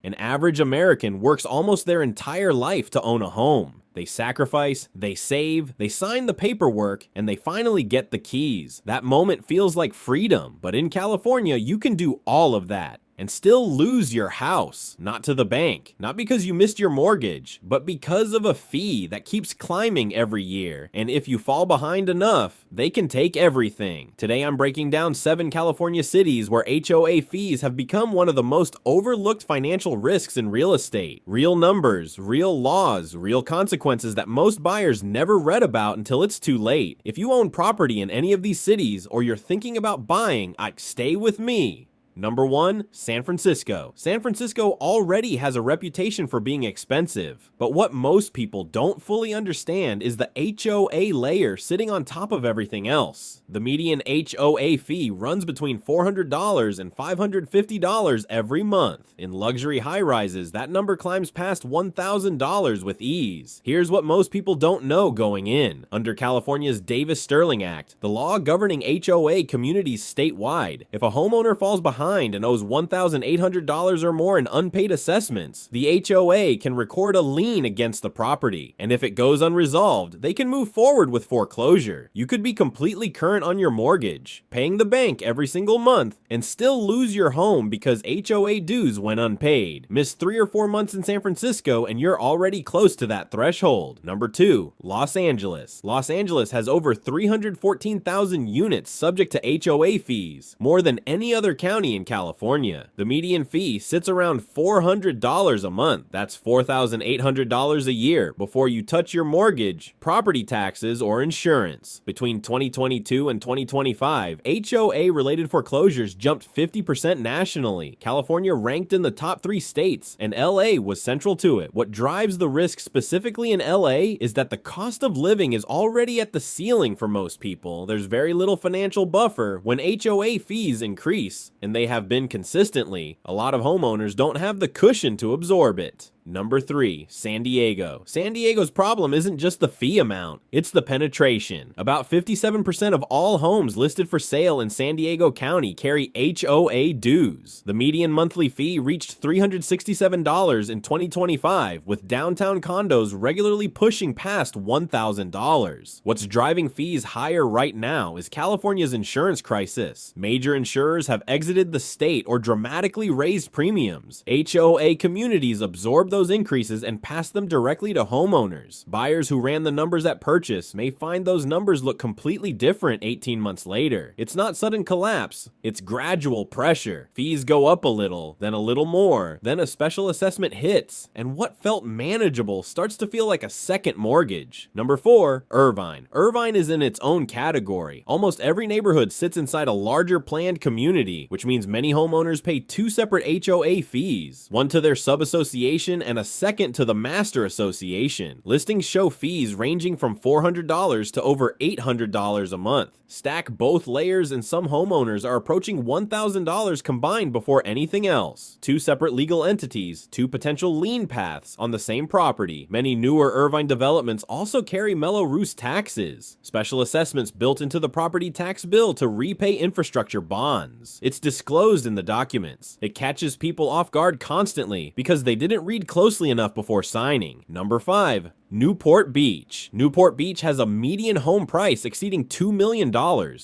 An average American works almost their entire life to own a home. They sacrifice, they save, they sign the paperwork, and they finally get the keys. That moment feels like freedom, but in California, you can do all of that and still lose your house. Not to the bank, not because you missed your mortgage, but because of a fee that keeps climbing every year. And if you fall behind enough, they can take everything. Today I'm breaking down 7 California cities where HOA fees have become one of the most overlooked financial risks in real estate. Real numbers, real laws, real consequences that most buyers never read about until it's too late. If you own property in any of these cities or you're thinking about buying, stay with me. Number 1, San Francisco. San Francisco already has a reputation for being expensive, but what most people don't fully understand is the HOA layer sitting on top of everything else. The median HOA fee runs between $400 and $550 every month. In luxury high-rises, that number climbs past $1,000 with ease. Here's what most people don't know going in. Under California's Davis-Sterling Act, the law governing HOA communities statewide, if a homeowner falls behind and owes $1,800 or more in unpaid assessments, the HOA can record a lien against the property, and if it goes unresolved, they can move forward with foreclosure. You could be completely current on your mortgage, paying the bank every single month, and still lose your home because HOA dues went unpaid. Miss 3 or 4 months in San Francisco and you're already close to that threshold. Number 2, Los Angeles. Los Angeles has over 314,000 units subject to HOA fees, more than any other county in California. The median fee sits around $400 a month. That's $4,800 a year before you touch your mortgage, property taxes, or insurance. Between 2022 and 2025, HOA-related foreclosures jumped 50% nationally. California ranked in the top 3 states, and LA was central to it. What drives the risk specifically in LA is that the cost of living is already at the ceiling for most people. There's very little financial buffer when HOA fees increase, and they have been consistently. A lot of homeowners don't have the cushion to absorb it. Number 3, San Diego. San Diego's problem isn't just the fee amount, it's the penetration. About 57% of all homes listed for sale in San Diego County carry HOA dues. The median monthly fee reached $367 in 2025, with downtown condos regularly pushing past $1,000. What's driving fees higher right now is California's insurance crisis. Major insurers have exited the state or dramatically raised premiums. HOA communities absorb those increases and pass them directly to homeowners. Buyers who ran the numbers at purchase may find those numbers look completely different 18 months later. It's not sudden collapse, it's gradual pressure. Fees go up a little, then a little more, then a special assessment hits, and what felt manageable starts to feel like a second mortgage. Number 4, Irvine. Irvine is in its own category. Almost every neighborhood sits inside a larger planned community, which means many homeowners pay 2 separate HOA fees, one to their sub-association and a second to the master association. Listings show fees ranging from $400 to over $800 a month. Stack both layers and some homeowners are approaching $1,000 combined before anything else. 2 separate legal entities, 2 potential lien paths on the same property. Many newer Irvine developments also carry Mello-Roos taxes, special assessments built into the property tax bill to repay infrastructure bonds. It's disclosed in the documents. It catches people off guard constantly because they didn't read closely enough before signing. Number 5, Newport Beach. Newport Beach has a median home price exceeding $2 million,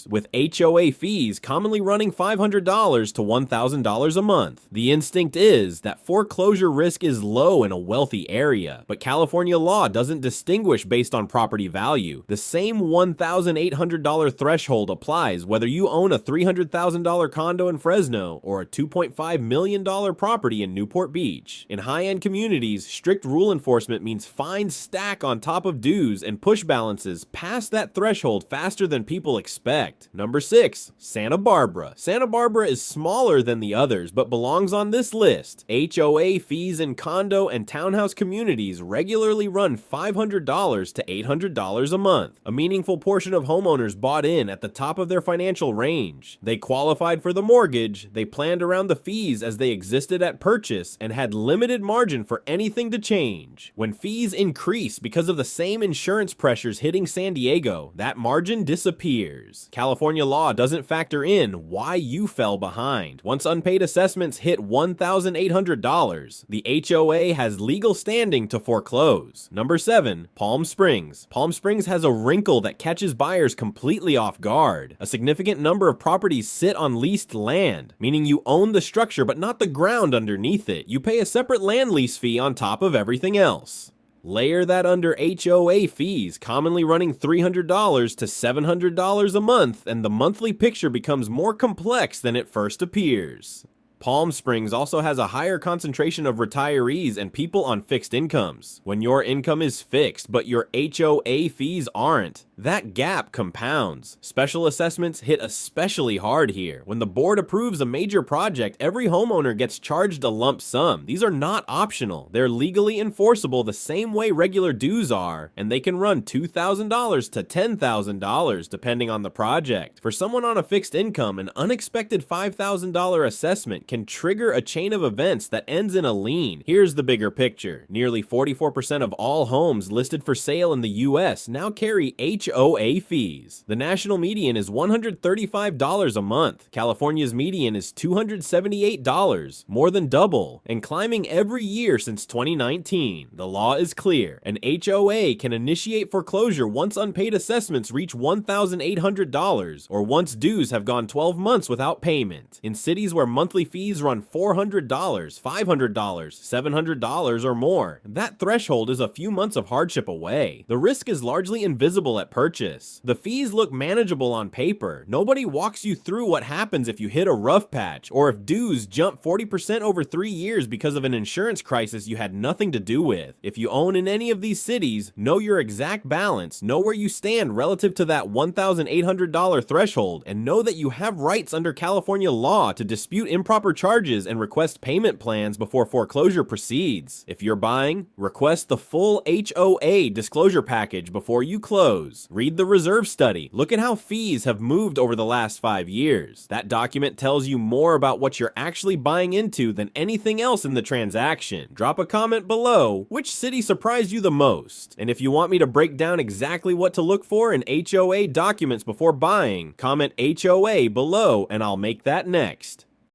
with HOA fees commonly running $500 to $1,000 a month. The instinct is that foreclosure risk is low in a wealthy area, but California law doesn't distinguish based on property value. The same $1,800 threshold applies whether you own a $300,000 condo in Fresno or a $2.5 million property in Newport Beach. In high-end communities, strict rule enforcement means fines stack on top of dues and push balances past that threshold faster than people expect. Number 6, Santa Barbara. Santa Barbara is smaller than the others, but belongs on this list. HOA fees in condo and townhouse communities regularly run $500 to $800 a month. A meaningful portion of homeowners bought in at the top of their financial range. They qualified for the mortgage, they planned around the fees as they existed at purchase, and had limited margin for anything to change. When fees increase, increase because of the same insurance pressures hitting San Diego. That margin disappears. California law doesn't factor in why you fell behind. Once unpaid assessments hit $1,800, the HOA has legal standing to foreclose. Number 7, Palm Springs. Palm Springs has a wrinkle that catches buyers completely off guard. A significant number of properties sit on leased land, meaning you own the structure but not the ground underneath it. You pay a separate land lease fee on top of everything else. Layer that under HOA fees, commonly running $300 to $700 a month, and the monthly picture becomes more complex than it first appears. Palm Springs also has a higher concentration of retirees and people on fixed incomes. When your income is fixed, but your HOA fees aren't, that gap compounds. Special assessments hit especially hard here. When the board approves a major project, every homeowner gets charged a lump sum. These are not optional. They're legally enforceable the same way regular dues are, and they can run $2,000 to $10,000 depending on the project. For someone on a fixed income, an unexpected $5,000 assessment can trigger a chain of events that ends in a lien. Here's the bigger picture. Nearly 44% of all homes listed for sale in the US now carry HOA fees. The national median is $135 a month. California's median is $278, more than double, and climbing every year since 2019. The law is clear. An HOA can initiate foreclosure once unpaid assessments reach $1,800 or once dues have gone 12 months without payment. In cities where monthly fees run $400, $500, $700 or more, that threshold is a few months of hardship away. The risk is largely invisible at purchase. The fees look manageable on paper. Nobody walks you through what happens if you hit a rough patch or if dues jump 40% over 3 years because of an insurance crisis you had nothing to do with. If you own in any of these cities, know your exact balance, know where you stand relative to that $1,800 threshold, and know that you have rights under California law to dispute improper charges and request payment plans before foreclosure proceeds. If you're buying, request the full HOA disclosure package before you close. Read the reserve study. Look at how fees have moved over the last 5 years. That document tells you more about what you're actually buying into than anything else in the transaction. Drop a comment below. Which city surprised you the most? And if you want me to break down exactly what to look for in HOA documents before buying, comment HOA below and I'll make that next.